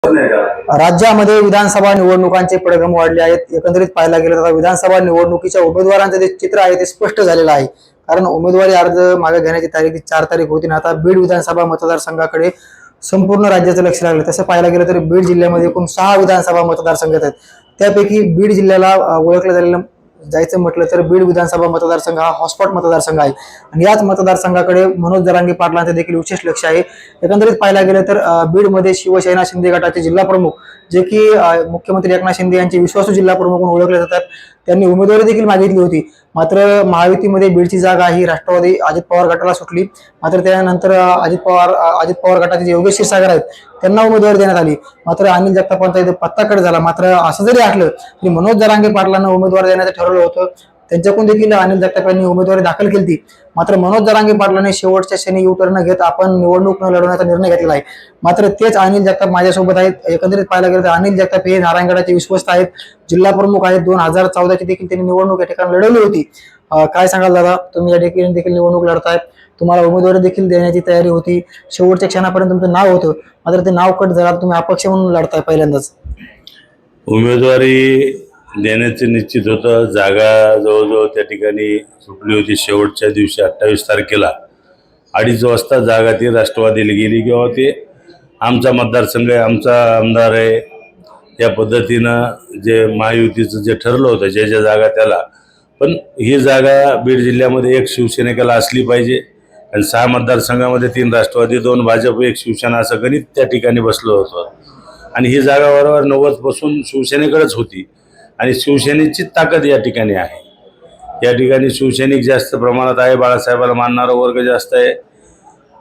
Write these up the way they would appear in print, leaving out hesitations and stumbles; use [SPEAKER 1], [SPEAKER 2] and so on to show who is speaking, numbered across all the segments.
[SPEAKER 1] राज्यामध्ये विधानसभा निवडणुकांचे पडघम वाढले आहेत। एकंदरीत पाहायला गेलं तर विधानसभा निवडणुकीच्या उमेदवारांचे जे चित्र आहे ते स्पष्ट झालेलं आहे। कारण उमेदवारी अर्ज मागे घेण्याची तारीख 4 तारीख होती ना, आता बीड विधानसभा मतदारसंघाकडे संपूर्ण राज्याचं लक्ष लागलं। तसं पाहायला गेलं तर बीड जिल्ह्यामध्ये एकूण 6 विधानसभा मतदारसंघ आहेत। त्यापैकी बीड जिल्ह्याला ओळखलं झालेलं जायचं म्हटलं तर बीड विधानसभा मतदारसंघ हा हॉटस्पॉट मतदारसंघ आहे आणि याच मतदारसंघाकडे मनोज जरांगे पाटलांचे देखील विशेष लक्ष आहे। एकंदरीत पाहायला गेलं तर बीडमध्ये शिवसेना शिंदे गटाचे जिल्हा प्रमुख जे की मुख्यमंत्री एकनाथ शिंदे यांचे विश्वासू जिल्हा प्रमुख म्हणून ओळखले जातात, त्यांनी उमेदवारी देखील मागितली होती। मात्र महायुतीमध्ये बीडची जागा ही राष्ट्रवादी अजित पवार गटाला सुटली। मात्र त्यानंतर अजित पवार गटाचे जे योगेश क्षीरसागर आहेत त्यांना उमेदवारी देण्यात आली। मात्र अनिल जगतापांचा इथे पत्ता कट झाला। मात्र असं जरी असलं तरी मनोज जरांगे पाटलांना उमेदवारी देण्याचं ठरवलं होतं, त्यांच्याकडून देखील अनिल जगताप यांनी उमेदवारी दाखल केली। मात्र मनोज जरांगे पाटलांनी शेवटच्या क्षणी U-टर्न घेत आपण निवडणूक न लढवण्याचा निर्णय घेतलेला आहे। मात्र तेच अनिल जगताप माझ्यासोबत आहेत। एकंदरीत पाहायला गेलं तर अनिल जगताप हे नारायणगडाचे विश्वस्त आहेत, जिल्हा प्रमुख आहेत। 2014 ची देखील त्यांनी निवडणूक या ठिकाणी लढवली होती। काय सांगाल दादा, तुम्ही या ठिकाणी देखील निवडणूक लढतायत, तुम्हाला उमेदवारी देखील देण्याची तयारी होती, शेवटच्या क्षणापर्यंत तुमचं नाव होतं, मात्र ते नाव कट झालं, तुम्ही अपक्ष म्हणून लढताय पहिल्यांदाच।
[SPEAKER 2] उमेदवारी देण्याचे निश्चित होतं। जागा जवळजवळ त्या ठिकाणी सुटली होती शेवटच्या दिवशी 28 तारखेला 2:30 वाजता जागा ती राष्ट्रवादीला गेली किंवा ते आमचा मतदारसंघ आहे, आमचा आमदार आहे, या पद्धतीनं जे महायुतीचं जे ठरलं होतं ज्या जागा त्याला। पण ही जागा बीड जिल्ह्यामध्ये एक शिवसेनेला असली पाहिजे आणि 6 मतदारसंघामध्ये 3 राष्ट्रवादी, 2 भाजप, 1 शिवसेना असं गणित त्या ठिकाणी बसलं होतं आणि ही जागा बरोबर 90 पासून शिवसेनेकडेच होती आणि शिवसेनेची ताकद या ठिकाणी आहे। या ठिकाणी शिवसैनिक जास्त प्रमाणात आहे, बाळासाहेबांना मानणारा वर्ग जास्त आहे,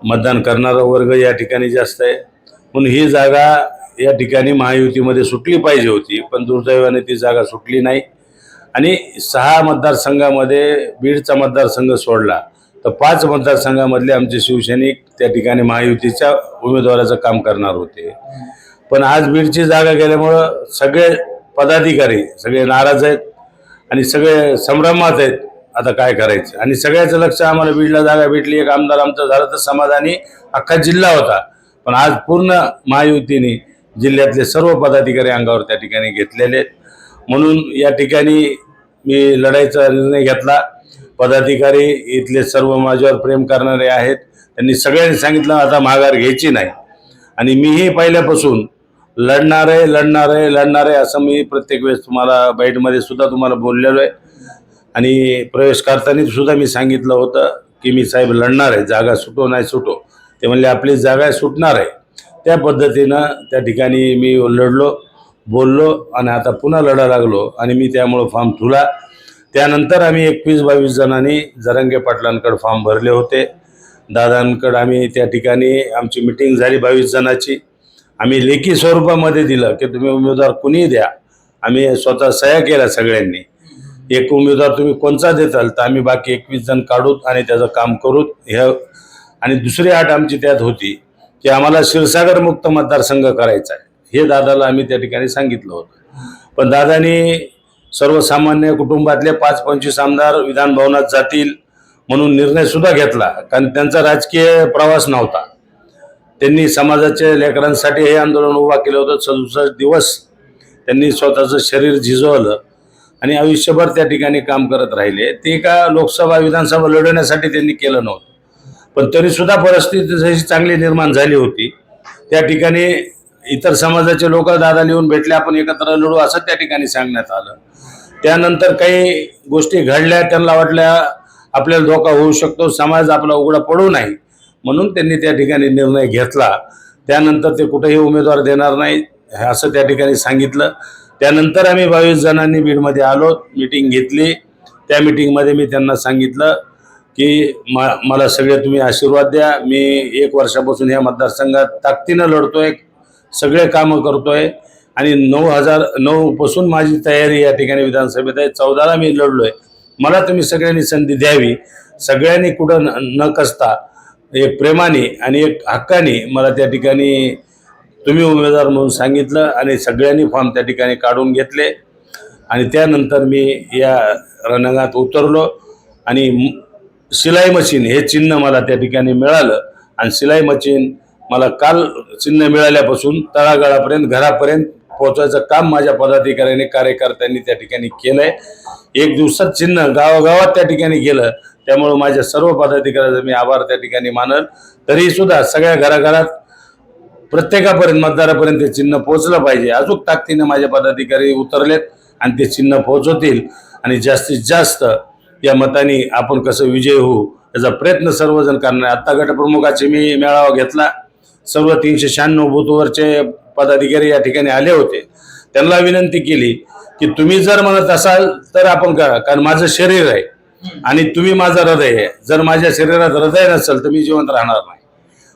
[SPEAKER 2] मतदान करणारा वर्ग या ठिकाणी जास्त आहे। म्हणून ही जागा या ठिकाणी महायुतीमध्ये सुटली पाहिजे होती, पण दुर्दैवाने ती जागा सुटली नाही आणि 6 मतदारसंघामध्ये बीडचा मतदारसंघ सोडला तर 5 मतदारसंघामधले आमचे शिवसैनिक त्या ठिकाणी महायुतीच्या उमेदवाराचं काम करणार होते। पण आज बीडची जागा गेल्यामुळं सगळे पदाधिकारी सगळे नाराज आहेत आणि सगळे संभ्रमात आहेत, आता काय करायचं। आणि सगळ्याचं लक्ष आम्हाला बीडला जागा भेटली, एक आमदार आमचं झालं तर समाधानी अख्खा जिल्हा होता। पण आज पूर्ण महायुतीने जिल्ह्यातले सर्व पदाधिकारी अंगावर त्या ठिकाणी घेतलेले आहेत। म्हणून या ठिकाणी मी लढाईचा निर्णय घेतला। पदाधिकारी इथले सर्व माझ्यावर प्रेम करणारे आहेत, त्यांनी सगळ्यांनी सांगितलं आता माघार घ्यायची नाही आणि मीही पहिल्यापासून लढणार आहे असं मी प्रत्येक वेळेस तुम्हाला बाईटमध्ये सुद्धा तुम्हाला बोललेलो आहे आणि प्रवेश करताना सुद्धा मी सांगितलं होतं की मी साहेब लढणार आहे, जागा सुटो नाही सुटो। ते म्हणले आपली जागा सुटणार आहे। त्या पद्धतीनं त्या ठिकाणी मी लढलो, बोललो आणि आता पुन्हा लढा लागलो आणि मी त्यामुळं फॉर्म ठुला। त्यानंतर आम्ही 21-22 जणांनी जरांगे पाटलांकडे फॉर्म भरले होते। दादांकडे आम्ही त्या ठिकाणी आमची मिटिंग झाली 22 जणांची। आम्ही लेखी स्वरूपामध्ये दिलं की तुम्ही उमेदवार कुणीही द्या, आम्ही स्वतः सह्या केल्या सगळ्यांनी। एक उमेदवार तुम्ही कोणचा देताल तर आम्ही बाकी 21 जण काढूत आणि त्याचं काम करूत। ह्या आणि दुसरी अट आमची त्यात होती की आम्हाला क्षीरसागर मुक्त मतदारसंघ करायचा आहे, हे दादाला आम्ही त्या ठिकाणी सांगितलं होतं। पण दादानी सर्वसामान्य कुटुंबातले 5-25 आमदार विधान भवनात जातील म्हणून निर्णय सुद्धा घेतला, कारण त्यांचा राजकीय प्रवास नव्हता। त्यांनी समाजाच्या लेकरांसाठी हे आंदोलन उभा केलं होतं। 67 दिवस त्यांनी स्वतःचं शरीर झिजवलं आणि आयुष्यभर त्या ठिकाणी काम करत राहिले। ते का लोकसभा विधानसभा लढवण्यासाठी त्यांनी केलं नव्हतं, पण तरीसुद्धा परिस्थिती जशी चांगली निर्माण झाली होती त्या ठिकाणी इतर समाजाचे लोक दादा लिहून भेटले, आपण एकत्र लढू असं त्या ठिकाणी सांगण्यात आलं। त्यानंतर काही गोष्टी घडल्या, त्यांना वाटल्या आपल्याला धोका होऊ शकतो, समाज आपला उघडा पडू नाही, म्हणून त्यांनी त्या ठिकाणी निर्णय घेतला। त्यानंतर ते कुठेही उमेदवार देणार नाही असं त्या ठिकाणी सांगितलं। त्यानंतर आम्ही 22 जणांनी बीडमध्ये आलो, मीटिंग घेतली। त्या मीटिंगमध्ये मी त्यांना सांगितलं की मला सगळे तुम्ही आशीर्वाद द्या, मी 1 वर्षापासून या मतदारसंघात ताकदीनं लढतोय, सगळे कामं करतोय आणि 2009 पासून माझी तयारी या ठिकाणी विधानसभेत आहे। 14ला मी लढलोय, मला तुम्ही सगळ्यांनी संधी द्यावी। सगळ्यांनी कुठं न कसता एक प्रेमाने आणि एक हक्काने मला त्या ठिकाणी तुम्ही उमेदवार म्हणून सांगितलं आणि सगळ्यांनी फॉर्म त्या ठिकाणी काढून घेतले आणि त्यानंतर मी या रणांगणात उतरलो आणि शिलाई मशीन हे चिन्ह मला त्या ठिकाणी मिळालं आणि शिलाई मशीन मला काल चिन्ह मिळाल्यापासून तळागाळापर्यंत घरापर्यंत पोहोचवायचं काम माझ्या पदाधिकाऱ्यांनी कार्यकर्त्यांनी त्या ठिकाणी केलंय. एक दिवसात चिन्ह गावागावात त्या ठिकाणी गेलं. त्यामुळे माझ्या सर्व पदाधिकाऱ्यांचा मी आभार त्या ठिकाणी मानल. तरी सुद्धा सगळ्या घराघरात प्रत्येकापर्यंत मतदारापर्यंत ते चिन्ह पोहोचलं पाहिजे. अजून ताकदीने माझे पदाधिकारी उतरलेत आणि ते चिन्ह पोहोचवतील आणि जास्तीत जास्त या मताने आपण कसं विजय होऊ याचा प्रयत्न सर्वजण करणार. आता गटप्रमुखाचे मी मेळावा घेतला. सर्व 396 बूथवरचे पदाधिकारी या ठिकाणी आले होते. त्यांना विनंती केली की तुम्ही जर म्हणत असाल तर आपण करा, कारण माझं शरीर आहे आणि तुम्ही माझं हृदय आहे. जर माझ्या शरीरात हृदय नसेल तर मी जिवंत राहणार नाही.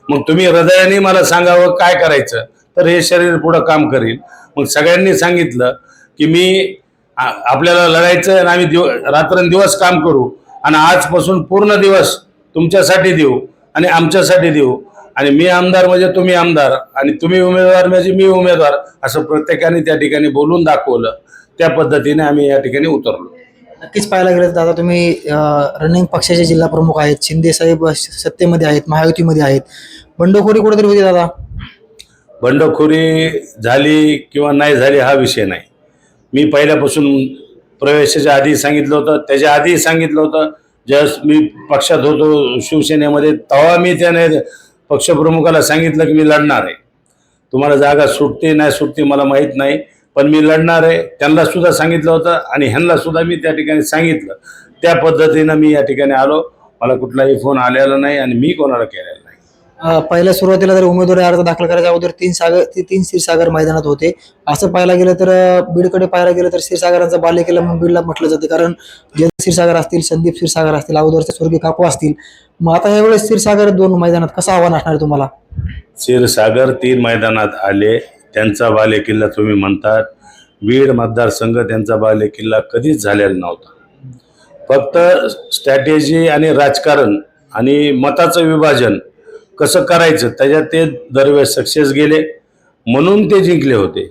[SPEAKER 2] मग तुम्ही हृदयाने मला सांगावं काय करायचं, तर हे शरीर पुढं काम करील. मग सगळ्यांनी सांगितलं की मी आपल्याला लढायचं आणि आम्ही रात्रंदिवस काम करू आणि आजपासून पूर्ण दिवस तुमच्यासाठी देऊ आणि आमच्यासाठी देऊ आणि मी आमदार म्हणजे तुम्ही आमदार आणि तुम्ही उमेदवार म्हणजे मी उमेदवार, असं प्रत्येकाने त्या ठिकाणी बोलून दाखवलं. त्या पद्धतीने आम्ही या ठिकाणी उतरलो.
[SPEAKER 1] नक्कीच पाहायला गेलं तर दादा तुम्ही रनिंग पक्षाचे जिल्हा प्रमुख आहेत. शिंदे साहेब सत्तेमध्ये आहेत, महायुतीमध्ये आहेत. बंडखोरी कुठेतरी होती दादा?
[SPEAKER 2] बंडखोरी झाली किंवा नाही झाली हा विषय नाही. मी पहिल्यापासून प्रवेशाच्या आधी सांगितलं होतं, त्याच्या आधी सांगितलं होतं. ज्यावेळेस मी पक्षात होतो शिवसेनेमध्ये तेव्हा मी त्याने पक्षप्रमुखाला सांगितलं की मी लढणार आहे. तुम्हाला जागा सुटते नाही सुटते मला माहीत नाही, पण मी लढणार आहे. त्यांना सुद्धा सांगितलं होतं आणि ह्यांना सुद्धा मी त्या ठिकाणी सांगितलं. त्या पद्धतीनं मी या ठिकाणी आलो. मला कुठलाही फोन आलेला नाही आणि मी कोणाला केलेला नाही.
[SPEAKER 1] पहिल्या सुरुवातीला जर उमेदवारी अर्ज दाखल करायच्या अगोदर तीन क्षीरसागर मैदानात होते. असं पाहायला गेलं तर बीडकडे पाहायला गेलं तर क्षीरसागरांचा बालेकिल्ला म्हणून बीडला म्हटलं जाते, कारण जयंत क्षीरसागर असतील, संदीप क्षीरसागर असतील, अगोदरचे स्वर्गीय काकू असतील. मग आता यावेळेस क्षीरसागर 2 मैदानात कसं आव्हान असणार तुम्हाला?
[SPEAKER 2] क्षीरसागर 3 मैदानात आले, त्यांचा बालेकिल्ला तुम्ही म्हणतात. बीड मतदारसंघ त्यांचा बालेकिल्ला कधीच झालेला नव्हता. फक्त स्ट्रॅटेजी आणि राजकारण आणि मताचं विभाजन कसं करायचं त्याच्यात ते दरवेळेस सक्सेस गेले, म्हणून ते जिंकले होते.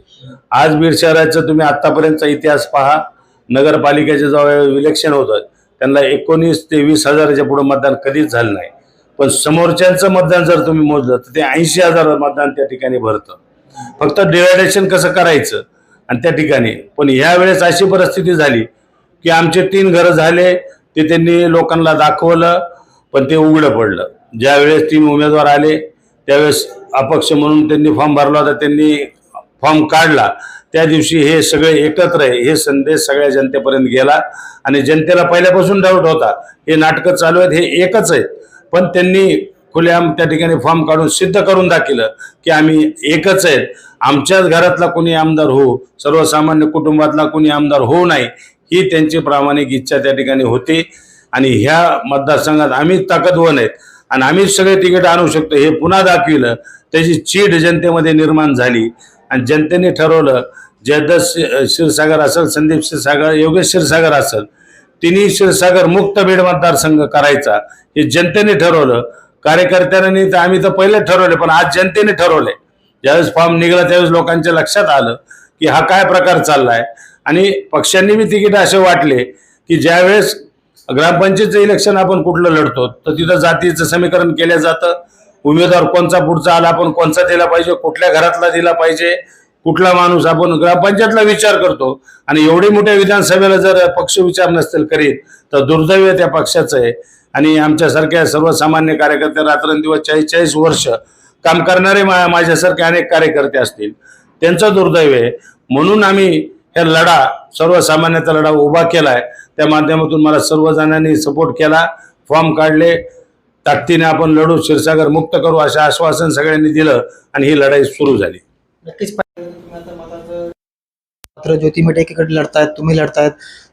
[SPEAKER 2] आज बीड शहराचं तुम्ही आत्तापर्यंतचा इतिहास पहा. नगरपालिकेचे जेव्हा इलेक्शन होतं त्यांना 19 ते 20 हजाराच्या पुढे मतदान कधीच झालं नाही. पण समोरच्यांचं मतदान जर तुम्ही मोजलं तर ते 80,000 मतदान त्या ठिकाणी भरतं. फक्त डिवायडेशन कसं करायचं आणि त्या ठिकाणी. पण ह्यावेळेस अशी परिस्थिती झाली की आमचे 3 घरं झाले, ते त्यांनी लोकांना दाखवलं, पण ते उघडं पडलं. ज्यावेळेस 3 उमेदवार आले त्यावेळेस अपक्ष म्हणून त्यांनी फॉर्म भरला होता, त्यांनी फॉर्म काढला. त्या दिवशी हे सगळे एकत्र आहे हे संदेश सगळ्या जनतेपर्यंत गेला आणि जनतेला पहिल्यापासून डाऊट होता हे नाटकं चालू आहेत, हे एकच आहेत. पण त्यांनी खुलेआम त्या ठिकाणी फॉर्म काढून सिद्ध करून दाखवलं की आम्ही एकच आहेत. आमच्याच घरातला कोणी आमदार हो, सर्वसामान्य कुटुंबातला कोणी आमदार होऊ नाही, ही त्यांची प्रामाणिक इच्छा त्या ठिकाणी होती. आणि ह्या मतदारसंघात आम्हीच ताकदवान आहेत आणि आम्हीच सगळे तिकीट आणू शकतो हे पुन्हा दाखविलं. त्याची चीड जनतेमध्ये निर्माण झाली आणि जनतेने ठरवलं, जयदत्त क्षीरसागर असेल, संदीप क्षीरसागर, योगेश क्षीरसागर असेल, तिन्ही क्षीरसागर मुक्त बीड मतदारसंघ करायचा हे जनतेने ठरवलं. कार्यकर्त्यांनी तर आम्ही तर पहिले ठरवले, पण आज जनतेने ठरवले. ज्यावेळेस फॉर्म निघाला त्यावेळेस लोकांच्या लक्षात आलं की हा काय प्रकार चाललाय. आणि पक्षांनी बी तिकीट असे वाटले की ज्यावेळेस ग्रामपंचायतचं इलेक्शन आपण कुठलं लढतो तर तिथं जातीचं समीकरण केलं जातं. उमेदवार कोणचा पुढचा आला, आपण कोणचा दिला पाहिजे, कुठल्या घरातला दिला पाहिजे, कुठला माणूस, आपण ग्रामपंचायतला विचार करतो. आणि एवढी मोठ्या विधानसभेला जर पक्ष विचार नसतील करीत तर दुर्दैव त्या पक्षाचं आहे. आणि आमच्यासारख्या सर्वसामान्य कार्यकर्ते रात्रंदिवस 40-40 वर्ष काम करणारे माझ्यासारखे अनेक कार्यकर्ते असतील, त्यांचं दुर्दैव आहे. म्हणून आम्ही हे लढा, सर्वसामान्याचा लढा उभा केलाय. त्या माध्यमातून मला सर्वजणांनी सपोर्ट केला, फॉर्म काढले, ताकदीने आपण लढू, क्षीरसागर मुक्त करू असं आश्वासन सगळ्यांनी दिलं आणि ही लढाई सुरू झाली.
[SPEAKER 1] नक्कीच मात्र ज्योती मेटे एकीकडे लढतायत, तुम्ही लढतायत,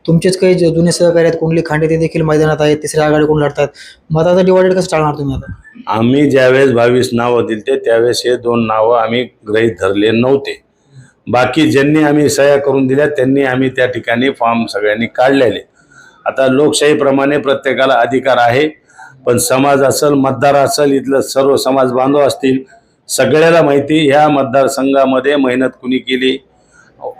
[SPEAKER 1] तुमचेच काही जुने सहकारी आहेत कुंडली खांडे ते देखील मैदानात आहेत, तिसऱ्या आघाडीकडून लढतायत. मताचं डिवायडेड कसं टाळणार तुम्ही आता?
[SPEAKER 2] आम्ही ज्यावेळेस 22 नावं दिली त्यावेळेस हे 2 नावं आम्ही गृहीत धरले नव्हते. बाकी ज्यांनी आम्ही सह्या करून दिल्या त्यांनी आम्ही त्या ठिकाणी फॉर्म सगळ्यांनी काढलेले. आता लोकशाहीप्रमाणे प्रत्येकाला अधिकार आहे, पण समाज असेल, मतदार असेल, इथलं सर्व समाज बांधव असतील, सगळ्याला माहिती ह्या मतदारसंघामध्ये मेहनत कुणी केली.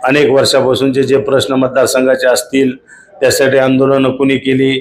[SPEAKER 2] अनेक वर्षापासूनचे जे प्रश्न मतदारसंघाचे असतील त्यासाठी आंदोलनं कुणी केली,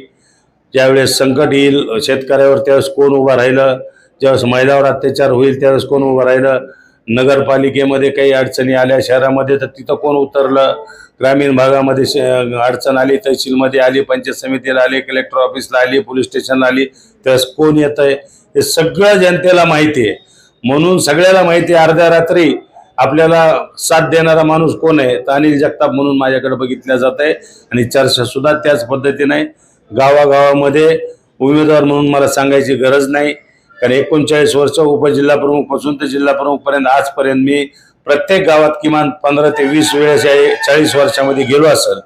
[SPEAKER 2] ज्यावेळेस संकट येईल शेतकऱ्यावर त्यावेळेस कोण उभं राहिलं, ज्यावेळेस महिलावर अत्याचार होईल त्यावेळेस कोण उभं राहिलं, नगरपालिकेमध्ये काही अडचणी आल्या शहरामध्ये तर तिथं कोण उतरलं, ग्रामीण भागामध्ये अडचण आली, तहसीलमध्ये आली, पंचायत समितीला आली, कलेक्टर ऑफिसला आली, पोलीस स्टेशनला आली, त्यावेळेस कोण येत आहे हे सगळं जनतेला माहिती आहे. म्हणून सगळ्याला माहिती आहे अर्ध्या रात्री आपल्याला साथ देणारा माणूस कोण आहे तर अनिल जगताप म्हणून माझ्याकडे बघितल्या जात आहे. आणि चर्चा सुद्धा त्याच पद्धतीने गावागावामध्ये उमेदवार म्हणून मला सांगायची गरज नाही, कारण 39 वर्ष उपजिल्हा प्रमुख पासून तर जिल्हा प्रमुख पर्यंत आजपर्यंत मी प्रत्येक गावात किमान 15 ते 20 वेळेस 40 वर्षामध्ये गेलो असेल.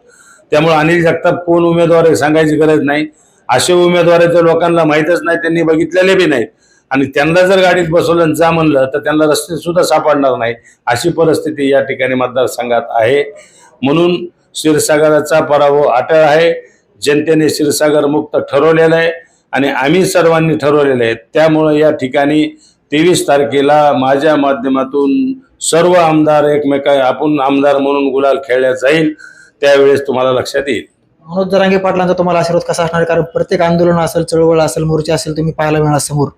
[SPEAKER 2] त्यामुळे अनिल जगताप कोण उमेदवार आहे सांगायची गरज नाही. असे उमेदवार तर लोकांना माहीतच नाही, त्यांनी बघितलेले बी नाहीत. आणि त्यांना जर गाडीत बसवलं आणि जा म्हणलं तर त्यांना रस्ते सुद्धा सापडणार नाही, अशी परिस्थिती या ठिकाणी मतदारसंघात आहे. म्हणून क्षीरसागराचा पराभव अटळ आहे. जनतेने क्षीरसागर मुक्त ठरवलेलं आहे आणि आम्ही सर्वांनी ठरवलेलं आहे. त्यामुळे या ठिकाणी 23 तारखेला माझ्या माध्यमातून सर्व आमदार आपण आमदार म्हणून गुलाल खेळल्या जाईल, त्यावेळेस तुम्हाला लक्षात येईल.
[SPEAKER 1] मनोज जरांगे पाटलांचा तुम्हाला आशीर्वाद कसा असणार, कारण प्रत्येक आंदोलन असेल, चळवळ असेल, मोर्चा असेल, तुम्ही पाहायला मिळणार समोर.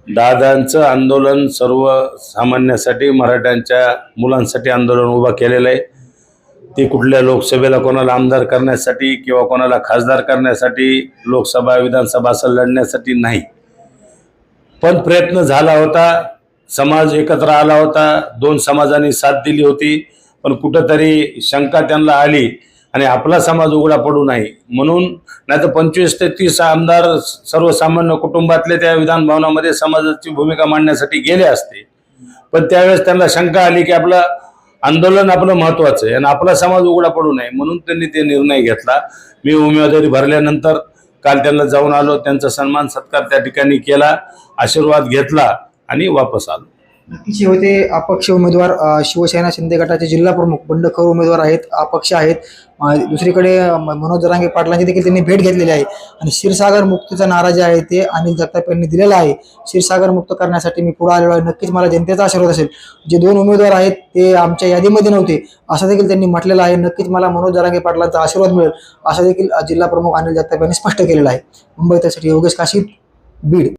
[SPEAKER 2] दादांचं आंदोलन सर्वसामान्यासाठी, मराठ्यांच्या मुलांसाठी आंदोलन उभा केलेलं आहे. ते कुठल्या लोकसभेला कोणाला आमदार करण्यासाठी किंवा कोणाला खासदार करण्यासाठी, लोकसभा विधानसभा असं लढण्यासाठी नाही. पण प्रयत्न झाला होता, समाज एकत्र आला होता, 2 समाजांनी साथ दिली होती. पण कुठंतरी शंका त्यांना आली आणि आपला समाज उघडा पडू नये म्हणून, नाही तर 25 ते 30 आमदार सर्वसामान्य कुटुंबातले त्या विधान भवनामध्ये समाजाची भूमिका मांडण्यासाठी गेले असते. पण त्यावेळेस त्यांना शंका आली की आपलं आंदोलन आपलं महत्वाचं आहे आणि आपला समाज उघडा पडू नये, म्हणून त्यांनी ते निर्णय घेतला. मी उमेदवारी भरल्यानंतर काल त्यांना जाऊन आलो, त्यांचा सन्मान सत्कार त्या ठिकाणी केला, आशीर्वाद घेतला आणि वापस आलो.
[SPEAKER 1] नक्कीच होते अपक्ष उमेदवार शिवसेना शिंदे गटाचे जिल्हा प्रमुख बंडखोर उमेदवार आहेत, अपक्ष आहेत. दुसरीकडे मनोज जरांगे पाटलांची देखील त्यांनी भेट घेतलेली आहे आणि क्षीरसागर मुक्तीचा नारा जे आहे ते अनिल जगताप यांनी दिलेला आहे. क्षीरसागर मुक्त करण्यासाठी मी पुढे आलेलो आहे, नक्कीच मला जनतेचा आशीर्वाद असेल. जे 2 उमेदवार आहेत ते आमच्या यादीमध्ये नव्हते असं देखील त्यांनी म्हटलेलं आहे. नक्कीच मला मनोज जरांगे पाटलांचा आशीर्वाद मिळेल असं देखील जिल्हा प्रमुख अनिल जगताप यांनी स्पष्ट केलेलं आहे. मुंबई त्यासाठी योगेश काशीद, बीड.